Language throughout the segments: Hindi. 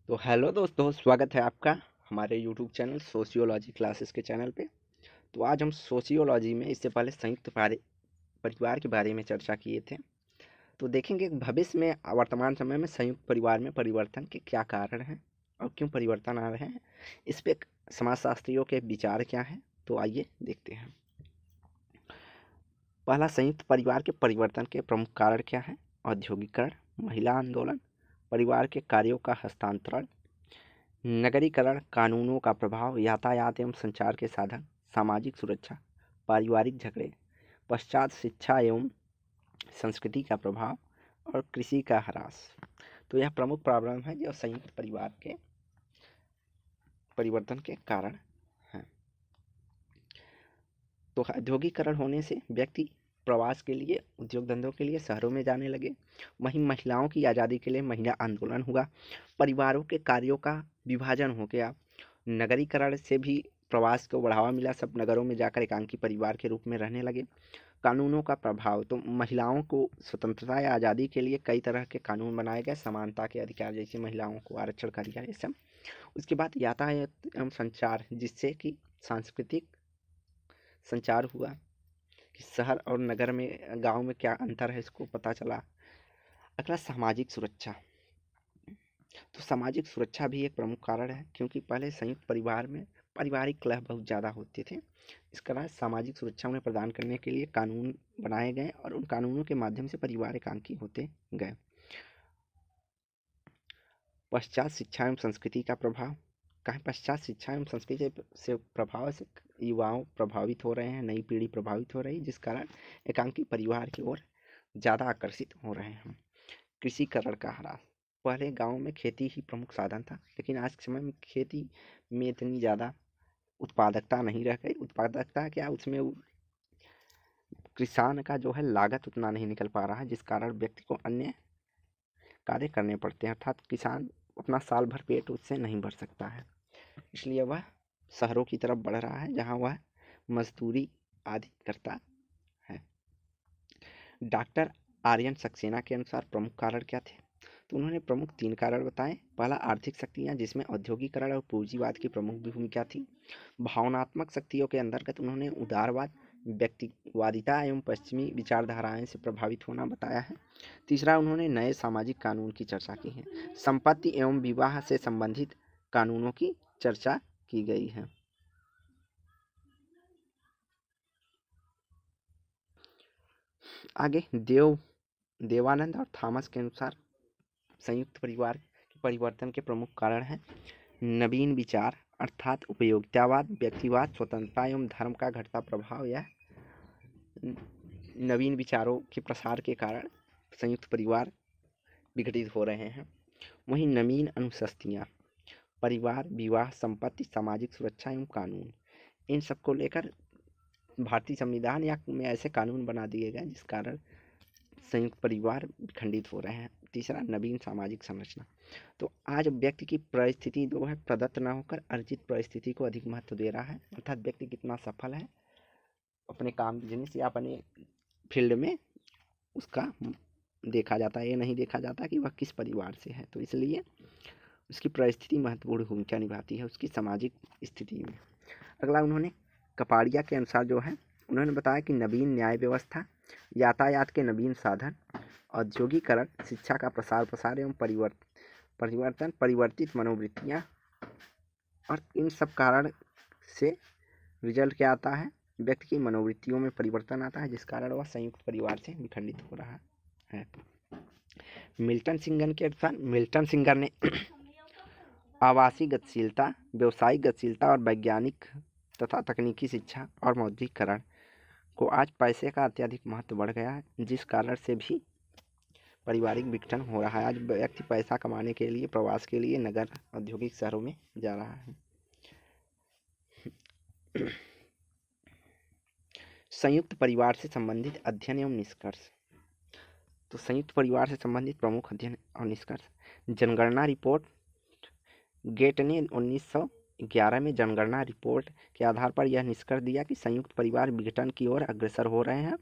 तो हेलो दोस्तों, स्वागत है आपका हमारे यूट्यूब चैनल सोशियोलॉजी क्लासेस के चैनल पे। तो आज हम सोशियोलॉजी में इससे पहले परिवार के बारे में चर्चा किए थे। तो देखेंगे कि भविष्य में वर्तमान समय में संयुक्त परिवार में परिवर्तन के क्या कारण हैं और क्यों परिवर्तन आ रहे हैं। इस पे समाजशास्त्रियों के विचार क्या हैं, तो आइए देखते हैं। पहला, संयुक्त परिवार के परिवर्तन के प्रमुख कारण क्या हैं। औद्योगिकरण, महिला आंदोलन, परिवार के कार्यों का हस्तांतरण, नगरीकरण, कानूनों का प्रभाव, यातायात एवं संचार के साधन, सामाजिक सुरक्षा, पारिवारिक झगड़े, पश्चात शिक्षा एवं संस्कृति का प्रभाव और कृषि का ह्रास। तो यह प्रमुख प्रॉब्लम है जो संयुक्त परिवार के परिवर्तन के कारण हैं। तो औद्योगिकरण होने से व्यक्ति प्रवास के लिए, उद्योग धंधों के लिए शहरों में जाने लगे। वहीं महिलाओं की आज़ादी के लिए महिला आंदोलन हुआ। परिवारों के कार्यों का विभाजन हो गया। नगरीकरण से भी प्रवास को बढ़ावा मिला। सब नगरों में जाकर एकांकी परिवार के रूप में रहने लगे। कानूनों का प्रभाव, तो महिलाओं को स्वतंत्रता या आज़ादी के लिए कई तरह के कानून बनाए गए। समानता के अधिकार, जैसे महिलाओं को आरक्षण का अधिकार, ये सब। उसके बाद यातायात एवं संचार, जिससे कि सांस्कृतिक संचार हुआ कि शहर और नगर में, गांव में क्या अंतर है, इसको पता चला। अगला, सामाजिक सुरक्षा। तो सामाजिक सुरक्षा भी एक प्रमुख कारण है, क्योंकि पहले संयुक्त परिवार में पारिवारिक कलह बहुत ज़्यादा होते थे। इसके अलावा सामाजिक सुरक्षा उन्हें प्रदान करने के लिए कानून बनाए गए और उन कानूनों के माध्यम से परिवार एकांकी होते गए। पश्चात शिक्षा एवं संस्कृति का प्रभाव। कहीं पश्चात शिक्षा एवं संस्कृति से प्रभाव से युवाओं प्रभावित हो रहे हैं, नई पीढ़ी प्रभावित हो रही है, जिस कारण एकांकी परिवार की ओर ज़्यादा आकर्षित हो रहे हैं। कृषिकरण का ह्रास। पहले गांव में खेती ही प्रमुख साधन था, लेकिन आज के समय में खेती में इतनी ज़्यादा उत्पादकता नहीं रह गई। उत्पादकता क्या, उसमें किसान का जो है लागत उतना नहीं निकल पा रहा है, जिस कारण व्यक्ति को अन्य कार्य करने पड़ते हैं, अर्थात किसान अपना साल भर पेट उससे नहीं भर सकता है। इसलिए वह शहरों की तरफ बढ़ रहा है, जहाँ वह मजदूरी आदि करता है। डॉक्टर आर्यन सक्सेना के अनुसार प्रमुख कारण क्या थे, तो उन्होंने प्रमुख 3 कारण बताए। पहला, आर्थिक शक्तियाँ, जिसमें औद्योगिकरण और पूंजीवाद की प्रमुख भूमिका थी। भावनात्मक शक्तियों के अंतर्गत उन्होंने उदारवाद, व्यक्तिवादिता एवं पश्चिमी विचारधाराएं से प्रभावित होना बताया है। तीसरा, उन्होंने नए सामाजिक कानून की चर्चा की है। संपत्ति एवं विवाह से संबंधित कानूनों की चर्चा की गई है। आगे, देवानंद और थॉमस के अनुसार संयुक्त परिवार के परिवर्तन के प्रमुख कारण हैं नवीन विचार, अर्थात उपयोगितावाद, व्यक्तिवाद, स्वतंत्रता एवं धर्म का घटता प्रभाव। या नवीन विचारों के प्रसार के कारण संयुक्त परिवार विघटित हो रहे हैं। वहीं नवीन अनुशस्तियाँ, परिवार, विवाह, संपत्ति, सामाजिक सुरक्षा एवं कानून, इन सबको लेकर भारतीय संविधान या में ऐसे कानून बना दिए गए जिस कारण संयुक्त परिवार खंडित हो रहे हैं। तीसरा, नवीन सामाजिक संरचना। तो आज व्यक्ति की परिस्थिति जो है, प्रदत्त न होकर अर्जित परिस्थिति को अधिक महत्व दे रहा है, अर्थात व्यक्ति कितना सफल है अपने काम बिजनेस या अपने फील्ड में, उसका देखा जाता है। ये नहीं देखा जाता कि वह किस परिवार से है। तो इसलिए उसकी परिस्थिति महत्वपूर्ण भूमिका निभाती है उसकी सामाजिक स्थिति में। अगला, उन्होंने कपाड़िया के अनुसार जो है, उन्होंने बताया कि नवीन न्याय व्यवस्था, यातायात के नवीन साधन, औद्योगिकरण, शिक्षा का प्रसार एवं परिवर्तित मनोवृत्तियाँ, और इन सब कारण से रिजल्ट क्या आता है, व्यक्ति की मनोवृत्तियों में परिवर्तन आता है, जिस कारण वह संयुक्त परिवार से विखंडित हो रहा है। मिल्टन सिंगर ने आवासीय गतिशीलता, व्यवसायिक गतिशीलता और वैज्ञानिक तथा तकनीकी शिक्षा और मौद्रिकरण को आज पैसे का अत्यधिक महत्व बढ़ गया है, जिस कारण से भी पारिवारिक विघटन हो रहा है। आज व्यक्ति पैसा कमाने के लिए, प्रवास के लिए नगर, औद्योगिक शहरों में जा रहा है। संयुक्त परिवार से संबंधित अध्ययन एवं निष्कर्ष। तो संयुक्त परिवार से संबंधित प्रमुख अध्ययन और निष्कर्ष। जनगणना रिपोर्ट, गेट ने 1911 में जनगणना रिपोर्ट के आधार पर यह निष्कर्ष दिया कि संयुक्त परिवार विघटन की ओर अग्रसर हो रहे हैं,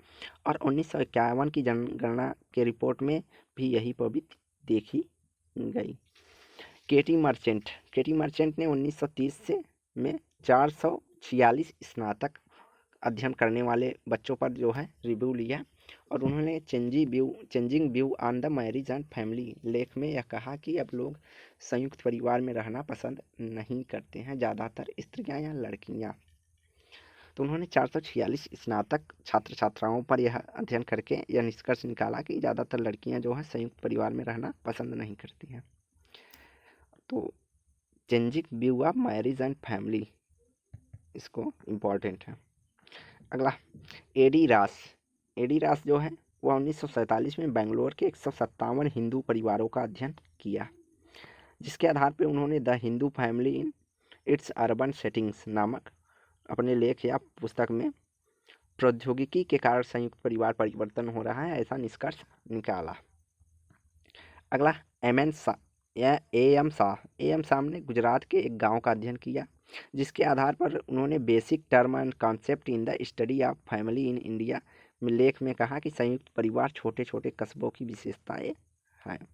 और 1951 की जनगणना के रिपोर्ट में भी यही प्रवृत्ति देखी गई। केटी मर्चेंट ने 1930 से में 446 स्नातक अध्ययन करने वाले बच्चों पर जो है रिव्यू लिया और उन्होंने changing view on the marriage and family लेख में यह कहा कि अब लोग संयुक्त परिवार में रहना पसंद नहीं करते हैं, ज़्यादातर स्त्रियां या लड़कियां। तो उन्होंने 446 स्नातक छात्र छात्राओं पर यह अध्ययन करके यह निष्कर्ष निकाला कि ज़्यादातर लड़कियां जो है संयुक्त परिवार में रहना पसंद नहीं करती हैं। तो changing view of marriage and family इसको इम्पॉर्टेंट है। अगला एडी रास जो है वह 1947 में बेंगलोर के 157 हिंदू परिवारों का अध्ययन किया, जिसके आधार पर उन्होंने the Hindu family in its urban settings नामक अपने लेख या पुस्तक में प्रौद्योगिकी के कारण संयुक्त परिवार परिवर्तन हो रहा है ऐसा निष्कर्ष निकाला। अगला ए एम शाह ने गुजरात के एक गांव का अध्ययन किया, जिसके आधार पर उन्होंने basic term and concept in the study of family in India में लेख में कहा कि संयुक्त परिवार छोटे छोटे कस्बों की विशेषताएं हैं।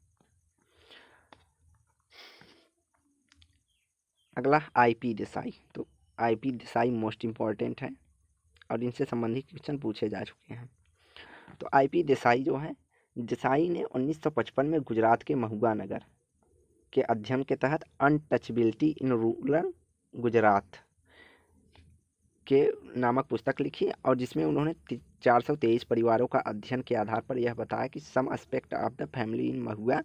अगला आईपी देसाई। तो आईपी देसाई मोस्ट इम्पॉर्टेंट है और इनसे संबंधित क्वेश्चन पूछे जा चुके हैं। तो आईपी देसाई जो है, देसाई ने 1955 में गुजरात के महुआ नगर के अध्ययन के तहत अनटचबिलिटी इन रूरल गुजरात के नामक पुस्तक लिखी और जिसमें उन्होंने 423 परिवारों का अध्ययन के आधार पर यह बताया कि some aspect of the family in Mahua,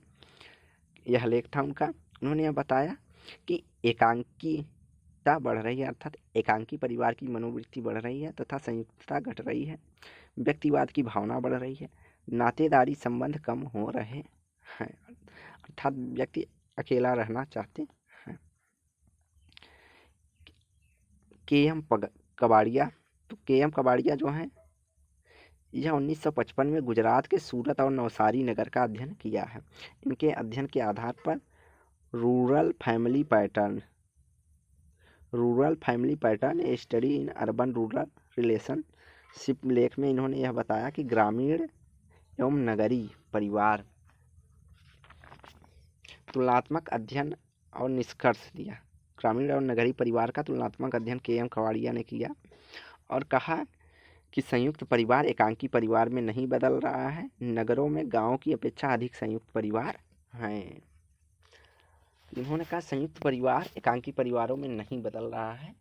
यह लेख था उनका। उन्होंने यह बताया कि एकांकीता बढ़ रही है, अर्थात एकांकी परिवार की मनोवृत्ति बढ़ रही है तथा संयुक्तता घट रही है, व्यक्तिवाद की भावना बढ़ रही है, नातेदारी संबंध कम हो रहे हैं, अर्थात व्यक्ति अकेला रहना चाहते हैं। के.एम. कबाड़िया। तो के.एम. कबाड़िया जो हैं यह 1955 में गुजरात के सूरत और नवसारी नगर का अध्ययन किया है। इनके अध्ययन के आधार पर rural family pattern A study in urban rural relationship लेख में इन्होंने यह बताया कि ग्रामीण एवं नगरीय परिवार तुलनात्मक अध्ययन और निष्कर्ष दिया। ग्रामीण और नगरीय परिवार का तुलनात्मक अध्ययन के.एम. कबाड़िया ने किया और कहा कि संयुक्त परिवार एकांकी परिवार में नहीं बदल रहा है, नगरों में गांवों की अपेक्षा अधिक संयुक्त परिवार हैं। इन्होंने कहा संयुक्त परिवार एकांकी परिवारों में नहीं बदल रहा है,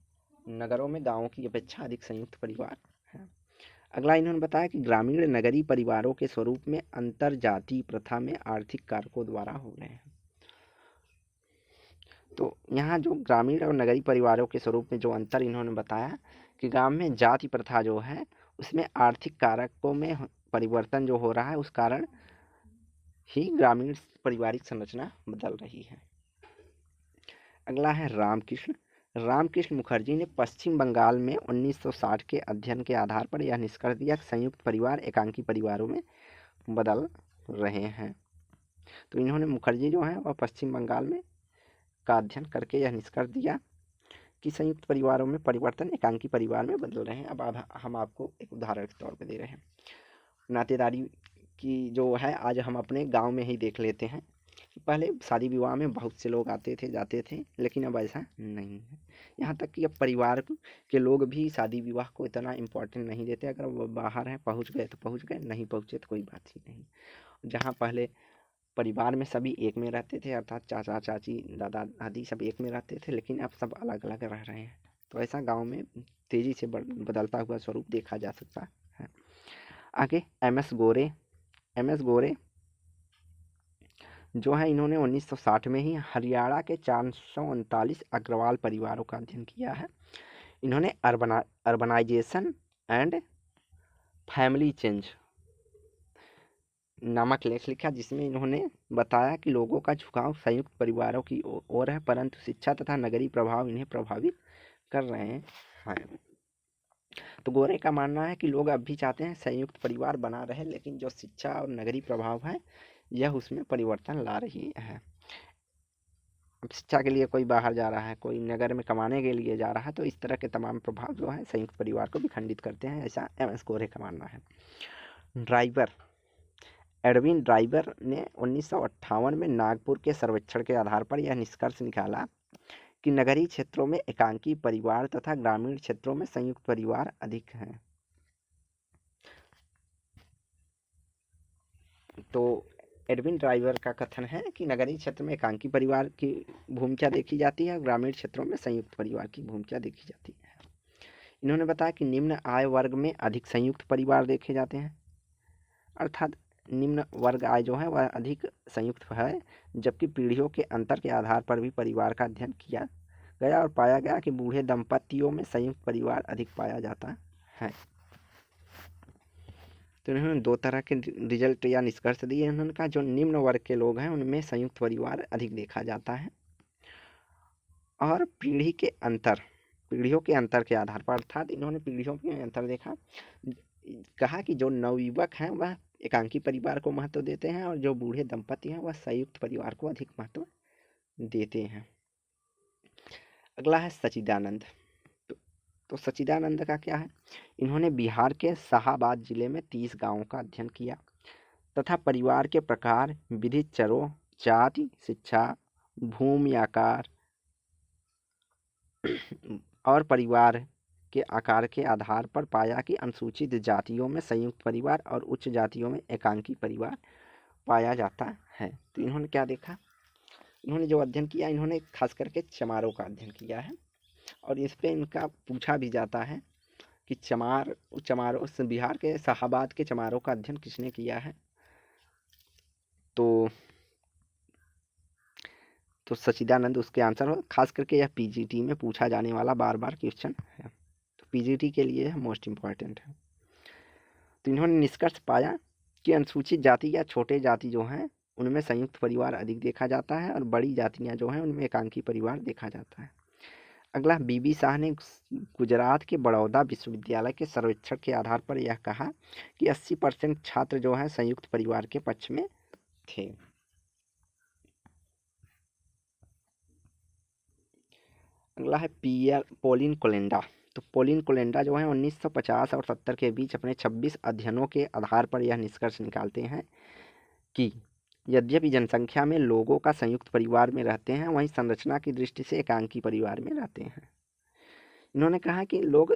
नगरों में गांवों की अपेक्षा अधिक संयुक्त परिवार है। अगला इन्होंने बताया कि ग्रामीण नगरीय परिवारों के स्वरूप में अंतर जाति प्रथा में आर्थिक कारकों द्वारा हो रहे हैं। तो यहाँ जो ग्रामीण और नगरीय परिवारों के स्वरूप में जो अंतर इन्होंने बताया कि गांव में जाति प्रथा जो है उसमें आर्थिक कारकों में परिवर्तन जो हो रहा है, उस कारण ही ग्रामीण पारिवारिक संरचना बदल रही है। अगला है रामकृष्ण मुखर्जी ने पश्चिम बंगाल में 1960 के अध्ययन के आधार पर यह निष्कर्ष दिया कि संयुक्त परिवार एकांकी परिवारों में बदल रहे हैं। तो इन्होंने मुखर्जी जो है वह पश्चिम बंगाल में का अध्ययन करके यह निष्कर्ष दिया कि संयुक्त परिवारों में परिवर्तन एकांकी परिवार में बदल रहे हैं। अब हम आपको एक उदाहरण के तौर पर दे रहे हैं। नातेदारी की जो है आज हम अपने गांव में ही देख लेते हैं कि पहले शादी विवाह में बहुत से लोग आते थे जाते थे, लेकिन अब ऐसा नहीं है। यहाँ तक कि अब परिवार के लोग भी शादी विवाह को इतना इम्पोर्टेंट नहीं देते। अगर वो बाहर हैं, पहुँच गए तो पहुँच गए, नहीं पहुँचे तो कोई बात ही नहीं। जहाँ पहले परिवार में सभी एक में रहते थे, अर्थात चाचा चाची दादा दादी सब एक में रहते थे, लेकिन अब सब अलग अलग रह रहे हैं। तो ऐसा गांव में तेज़ी से बदलता हुआ स्वरूप देखा जा सकता है। आगे एम एस गोरे जो है इन्होंने 1960 में ही हरियाणा के 439 अग्रवाल परिवारों का अध्ययन किया है। इन्होंने अर्बनाइजेशन एंड फैमिली चेंज नामक लेख लिखा, जिसमें इन्होंने बताया कि लोगों का झुकाव संयुक्त परिवारों की ओर है, परंतु शिक्षा तथा नगरीय प्रभाव इन्हें प्रभावित कर रहे हैं। तो गोरे का मानना है कि लोग अब भी चाहते हैं संयुक्त परिवार बना रहे, लेकिन जो शिक्षा और नगरीय प्रभाव है यह उसमें परिवर्तन ला रही है। अब शिक्षा के लिए कोई बाहर जा रहा है, कोई नगर में कमाने के लिए जा रहा है, तो इस तरह के तमाम प्रभाव जो है संयुक्त परिवार को भी खंडित करते हैं, ऐसा एम एस गोरे का मानना है। एडविन ड्राइवर ने 1958 में नागपुर के सर्वेक्षण के आधार पर यह निष्कर्ष निकाला कि नगरीय क्षेत्रों में एकांकी परिवार तथा ग्रामीण क्षेत्रों में संयुक्त परिवार अधिक हैं। तो एडविन ड्राइवर का कथन है कि नगरीय क्षेत्र में एकांकी परिवार की भूमिका देखी जाती है, ग्रामीण क्षेत्रों में संयुक्त परिवार की भूमिका देखी जाती है। इन्होंने बताया कि निम्न आय वर्ग में अधिक संयुक्त परिवार देखे जाते हैं, अर्थात निम्न वर्ग आय जो है वह अधिक संयुक्त है, जबकि पीढ़ियों के अंतर के आधार पर भी परिवार का अध्ययन किया गया और पाया गया कि बूढ़े दंपतियों में संयुक्त परिवार अधिक पाया जाता है। तो इन्होंने दो तरह के रिजल्ट या निष्कर्ष दिए। इन्होंने कहा जो निम्न वर्ग के लोग हैं उनमें संयुक्त परिवार अधिक देखा जाता है, और पीढ़ियों के अंतर के आधार पर, अर्थात इन्होंने पीढ़ियों के अंतर देखा, कहा कि जो नवयुवक हैं वह एकांकी परिवार को महत्व देते हैं और जो बूढ़े दंपति हैं वह संयुक्त परिवार को अधिक महत्व देते हैं। अगला है सच्चिदानंद। तो सच्चिदानंद का क्या है, इन्होंने बिहार के शाहाबाद जिले में 30 गांवों का अध्ययन किया तथा परिवार के प्रकार, विधिक चरों, जाति, शिक्षा, भूमि आकार और परिवार के आकार के आधार पर पाया कि अनुसूचित जातियों में संयुक्त परिवार और उच्च जातियों में एकांकी परिवार पाया जाता है। तो इन्होंने क्या देखा, इन्होंने जो अध्ययन किया, इन्होंने खास करके चमारों का अध्ययन किया है, और इस पे इनका पूछा भी जाता है कि चमारों बिहार के शाहाबाद के चमारों का अध्ययन किसने किया है। तो सच्चिदानंद उसके आंसर हो। खास करके यह पीजीटी में पूछा जाने वाला बार बार क्वेश्चन है, तो पीजीटी के लिए मोस्ट इम्पॉर्टेंट है। तो इन्होंने निष्कर्ष पाया कि अनुसूचित जाति या छोटे जाति जो हैं उनमें संयुक्त परिवार अधिक देखा जाता है और बड़ी जातियां जो हैं उनमें एकांकी परिवार देखा जाता है। अगला, बीबी शाह ने गुजरात के बड़ौदा विश्वविद्यालय के सर्वेक्षण के आधार पर यह कहा कि 80% छात्र जो हैं संयुक्त परिवार के पक्ष में थे। अगला है पोलिन कोलेंडा। तो पोलिन कोलेंडा जो है 1950 और 70 के बीच अपने 26 अध्ययनों के आधार पर यह निष्कर्ष निकालते हैं कि यद्यपि जनसंख्या में लोगों का संयुक्त परिवार में रहते हैं, वहीं संरचना की दृष्टि से एकांकी परिवार में रहते हैं। इन्होंने कहा कि लोग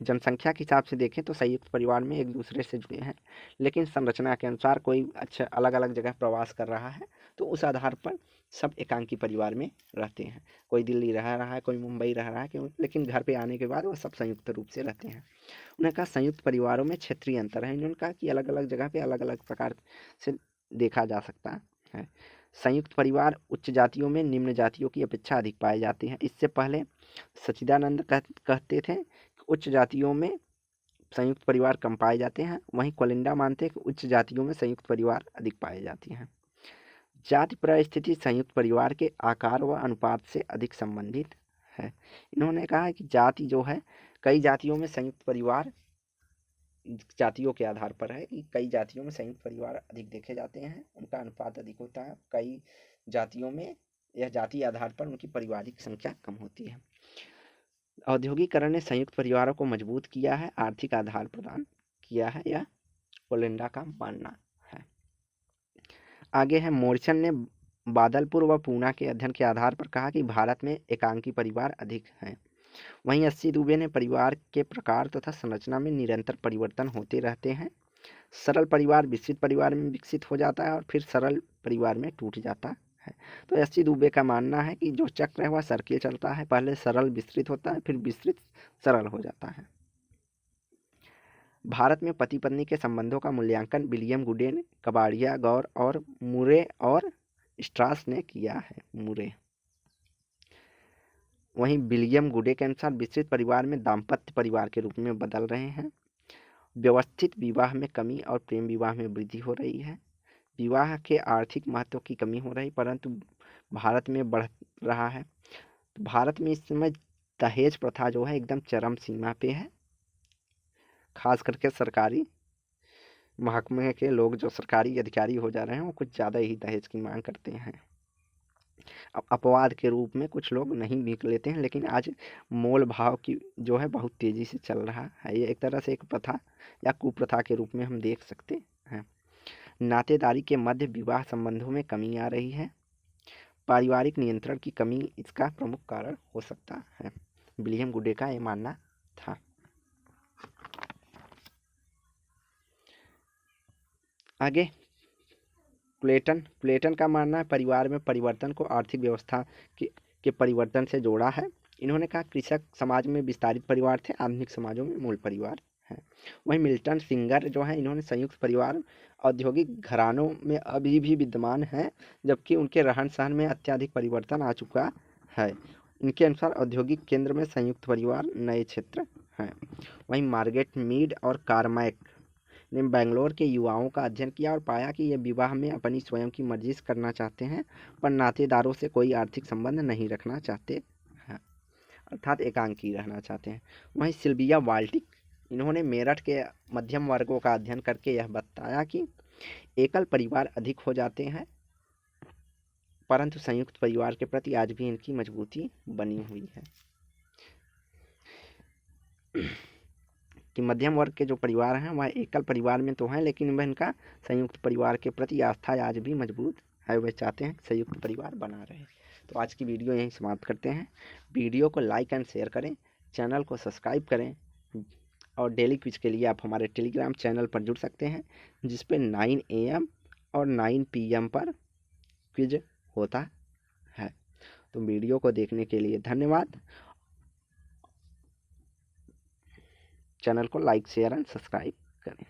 जनसंख्या के हिसाब से देखें तो संयुक्त परिवार में एक दूसरे से जुड़े हैं, लेकिन संरचना के अनुसार कोई अच्छा अलग अलग जगह प्रवास कर रहा है तो उस आधार पर सब एकांकी परिवार में रहते हैं। कोई दिल्ली रह रहा है, कोई मुंबई रह रहा है, लेकिन घर पे आने के बाद वो सब संयुक्त रूप से रहते हैं। उन्होंने कहा संयुक्त परिवारों में क्षेत्रीय अंतर है। इन्होंने कहा कि अलग अलग जगह पे अलग अलग प्रकार से देखा जा सकता है। संयुक्त परिवार उच्च जातियों में निम्न जातियों की अपेक्षा अधिक पाए जाते हैं। इससे पहले सच्चिदानंद कहते थे कि उच्च जातियों में संयुक्त परिवार कम पाए जाते हैं, वहीं कोलिंडा मानते हैं कि उच्च जातियों में संयुक्त परिवार अधिक पाए जाते हैं। जाति परिस्थिति संयुक्त परिवार के आकार व अनुपात से अधिक संबंधित है। इन्होंने कहा कि जाति जो है, कई जातियों में संयुक्त परिवार जातियों के आधार पर है कि कई जातियों में संयुक्त परिवार अधिक देखे जाते हैं, उनका अनुपात अधिक होता है। कई जातियों में यह जाति आधार पर उनकी पारिवारिक संख्या कम होती है। औद्योगिकरण ने संयुक्त परिवारों को मजबूत किया है, आर्थिक आधार प्रदान किया है, यह कोलिंडा का मानना है। आगे है, मोरिसन ने बादलपुर व पूना के अध्ययन के आधार पर कहा कि भारत में एकांकी परिवार अधिक हैं। वहीं अस्सी दुबे ने परिवार के प्रकार तथा संरचना में निरंतर परिवर्तन होते रहते हैं। सरल परिवार विस्तृत परिवार में विकसित हो जाता है और फिर सरल परिवार में टूट जाता है। तो अस्सी दुबे का मानना है कि जो चक्र है वह सर्किल चलता है, पहले सरल विस्तृत होता है, फिर विस्तृत सरल हो जाता है। भारत में पति पत्नी के संबंधों का मूल्यांकन विलियम गुडे ने, कबाड़िया, गौर और मुरे और स्ट्रास ने किया है। मुरे। वहीं विलियम गुडे के अनुसार विस्तृत परिवार में दाम्पत्य परिवार के रूप में बदल रहे हैं। व्यवस्थित विवाह में कमी और प्रेम विवाह में वृद्धि हो रही है। विवाह के आर्थिक महत्व की कमी हो रही, परंतु भारत में बढ़ रहा है। तो भारत में इस समय दहेज प्रथा जो है एकदम चरम सीमा पे है। खास करके सरकारी महकमे के लोग जो सरकारी अधिकारी हो जा रहे हैं वो कुछ ज़्यादा ही दहेज की मांग करते हैं। अब अपवाद के रूप में कुछ लोग नहीं भी लेते हैं, लेकिन आज मोल भाव की जो है बहुत तेज़ी से चल रहा है। ये एक तरह से एक प्रथा या कुप्रथा के रूप में हम देख सकते हैं। नातेदारी के मध्य विवाह संबंधों में कमी आ रही है। पारिवारिक नियंत्रण की कमी इसका प्रमुख कारण हो सकता है। विलियम गुडे का यह मानना था। आगे प्लेटन का मानना है परिवार में परिवर्तन को आर्थिक व्यवस्था के परिवर्तन से जोड़ा है। इन्होंने कहा कृषक समाज में विस्तारित परिवार थे, आधुनिक समाजों में मूल परिवार है। वहीं मिल्टन सिंगर जो है, इन्होंने संयुक्त परिवार औद्योगिक घरानों में अभी भी विद्यमान है, जबकि उनके रहन सहन में अत्यधिक परिवर्तन आ चुका है। इनके अनुसार औद्योगिक केंद्र में संयुक्त परिवार नए क्षेत्र हैं। वहीं मार्गरेट मीड और कार्माइक ने बेंगलोर के युवाओं का अध्ययन किया और पाया कि ये विवाह में अपनी स्वयं की मर्जी से करना चाहते हैं, पर नातेदारों से कोई आर्थिक संबंध नहीं रखना चाहते हैं, अर्थात एकांकी रहना चाहते हैं। वहीं सिल्विया वाल्टिक, इन्होंने मेरठ के मध्यम वर्गों का अध्ययन करके यह बताया कि एकल परिवार अधिक हो जाते हैं, परंतु संयुक्त परिवार के प्रति आज भी इनकी मजबूती बनी हुई है। कि मध्यम वर्ग के जो परिवार हैं वह एकल परिवार में तो हैं, लेकिन वह इनका संयुक्त परिवार के प्रति आस्था आज भी मजबूत है। वह चाहते हैं संयुक्त परिवार बना रहे। तो आज की वीडियो यहीं समाप्त करते हैं। वीडियो को लाइक एंड शेयर करें, चैनल को सब्सक्राइब करें और डेली क्विज के लिए आप हमारे टेलीग्राम चैनल पर जुड़ सकते हैं, जिस पर 9 AM और 9 PM पर क्विज होता है। तो वीडियो को देखने के लिए धन्यवाद। चैनल को लाइक शेयर एंड सब्सक्राइब करें।